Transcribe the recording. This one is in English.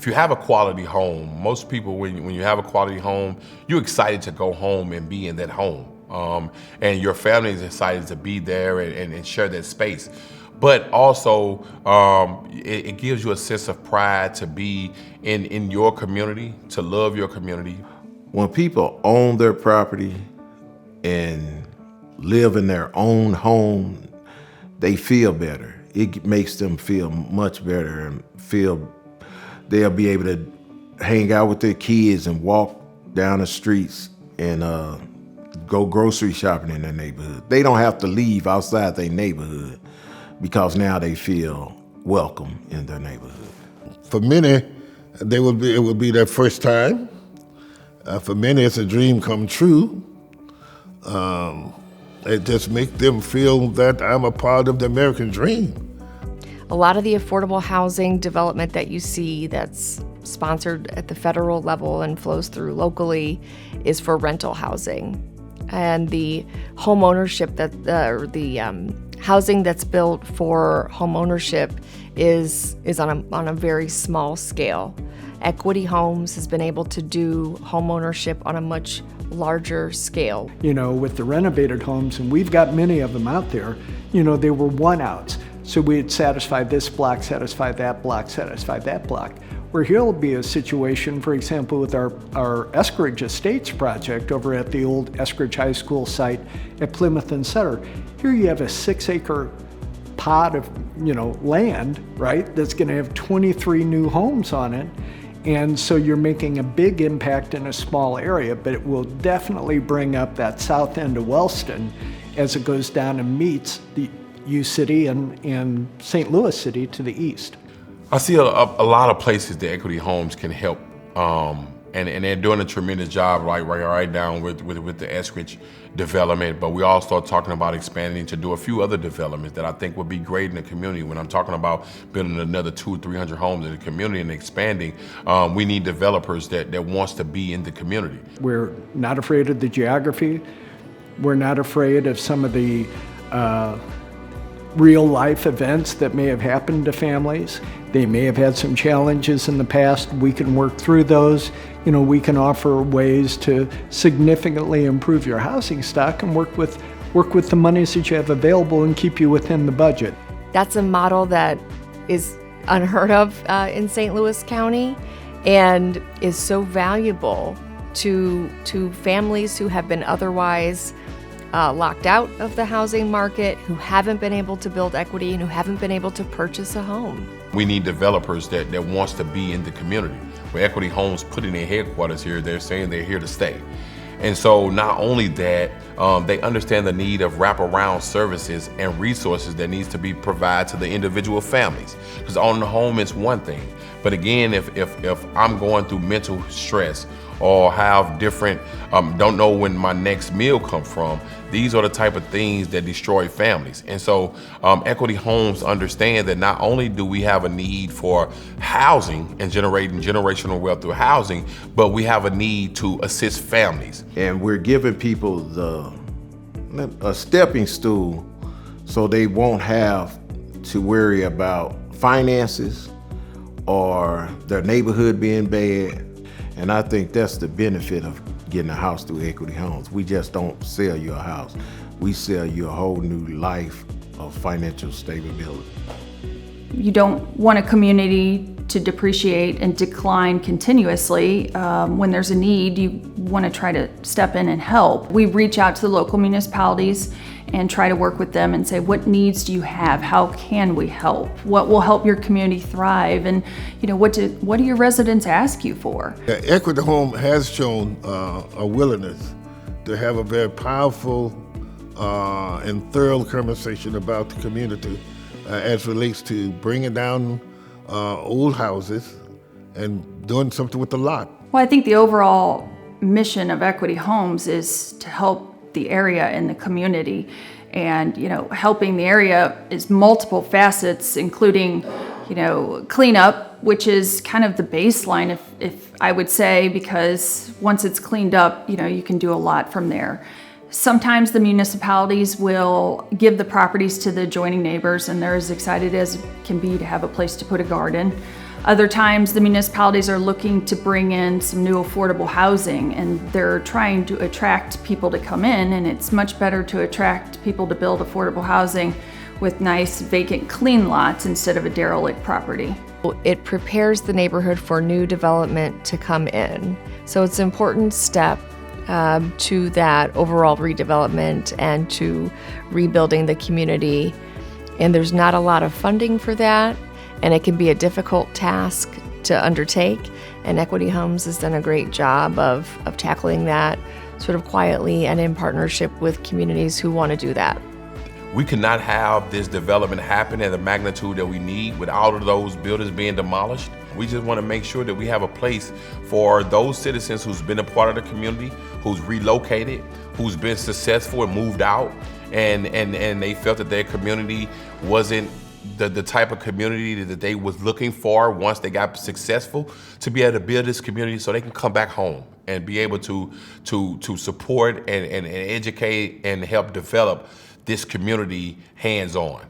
you have a quality home, most people, when you have a quality home, you're excited to go home and be in that home. And your family is excited to be there and share that space. But also, it gives you a sense of pride to be in your community, to love your community. When people own their property and live in their own home, they feel better. It makes them feel much better and feel they'll be able to hang out with their kids and walk down the streets and go grocery shopping in their neighborhood. They don't have to leave outside their neighborhood because now they feel welcome in their neighborhood. For many, it would be their first time. For many, it's a dream come true. It just makes them feel that I'm a part of the American dream. A lot of the affordable housing development that you see that's sponsored at the federal level and flows through locally is for rental housing. And the home ownership, housing that's built for home ownership is on a very small scale. Equity Homes has been able to do home ownership on a much larger scale. You know, with the renovated homes, and we've got many of them out there, you know, they were one-outs. So we'd satisfy this block, satisfy that block, satisfy that block. Where here will be a situation, for example, with our Eskridge Estates project over at the old Eskridge High School site at Plymouth and Sutter. Here you have a 6-acre pot of, you know, land, right, that's gonna have 23 new homes on it. And so you're making a big impact in a small area, but it will definitely bring up that south end of Wellston as it goes down and meets the U-City and St. Louis City to the east. I see a lot of places that Equity Homes can help, and they're doing a tremendous job right down with the Eskridge development. But we all start talking about expanding to do a few other developments that I think would be great in the community. When I'm talking about building another 200-300 homes in the community and expanding, we need developers that wants to be in the community. We're not afraid of the geography. We're not afraid of some of the real life events that may have happened to families. They may have had some challenges in the past. We can work through those. You know, we can offer ways to significantly improve your housing stock and work with the monies that you have available and keep you within the budget. That's a model that is unheard of in St. Louis County and is so valuable to families who have been otherwise locked out of the housing market, who haven't been able to build equity and who haven't been able to purchase a home. We need developers that wants to be in the community. Where Equity Homes putting their headquarters here, they're saying they're here to stay. And so not only that, they understand the need of wraparound services and resources that needs to be provided to the individual families. Because owning a home is one thing, but again, if I'm going through mental stress or have different, don't know when my next meal comes from, these are the type of things that destroy families. And so Equity Homes understand that not only do we have a need for housing and generating generational wealth through housing, but we have a need to assist families. And we're giving people a stepping stool so they won't have to worry about finances or their neighborhood being bad. And I think that's the benefit of getting a house through Equity Homes. We just don't sell you a house. We sell you a whole new life of financial stability. You don't want a community to depreciate and decline continuously. When there's a need, you want to try to step in and help. We reach out to the local municipalities and try to work with them and say, what needs do you have? How can we help? What will help your community thrive? And you know, what do your residents ask you for? Equity Home has shown a willingness to have a very powerful and thorough conversation about the community as relates to bringing down old houses and doing something with the lot. Well, I think the overall mission of Equity Homes is to help the area and the community, and you know, helping the area is multiple facets, including, you know, cleanup, which is kind of the baseline, if I would say, because once it's cleaned up, you know, you can do a lot from there. Sometimes the municipalities will give the properties to the adjoining neighbors, and they're as excited as can be to have a place to put a garden. Other times, the municipalities are looking to bring in some new affordable housing, and they're trying to attract people to come in, and it's much better to attract people to build affordable housing with nice vacant clean lots instead of a derelict property. It prepares the neighborhood for new development to come in. So it's an important step to that overall redevelopment and to rebuilding the community. And there's not a lot of funding for that, and it can be a difficult task to undertake. And Equity Homes has done a great job of tackling that sort of quietly and in partnership with communities who want to do that. We cannot have this development happen at the magnitude that we need with all of those buildings being demolished. We just want to make sure that we have a place for those citizens who's been a part of the community, who's relocated, who's been successful and moved out, and they felt that their community wasn't the type of community that they was looking for once they got successful, to be able to build this community so they can come back home and be able to support and educate and help develop this community hands-on.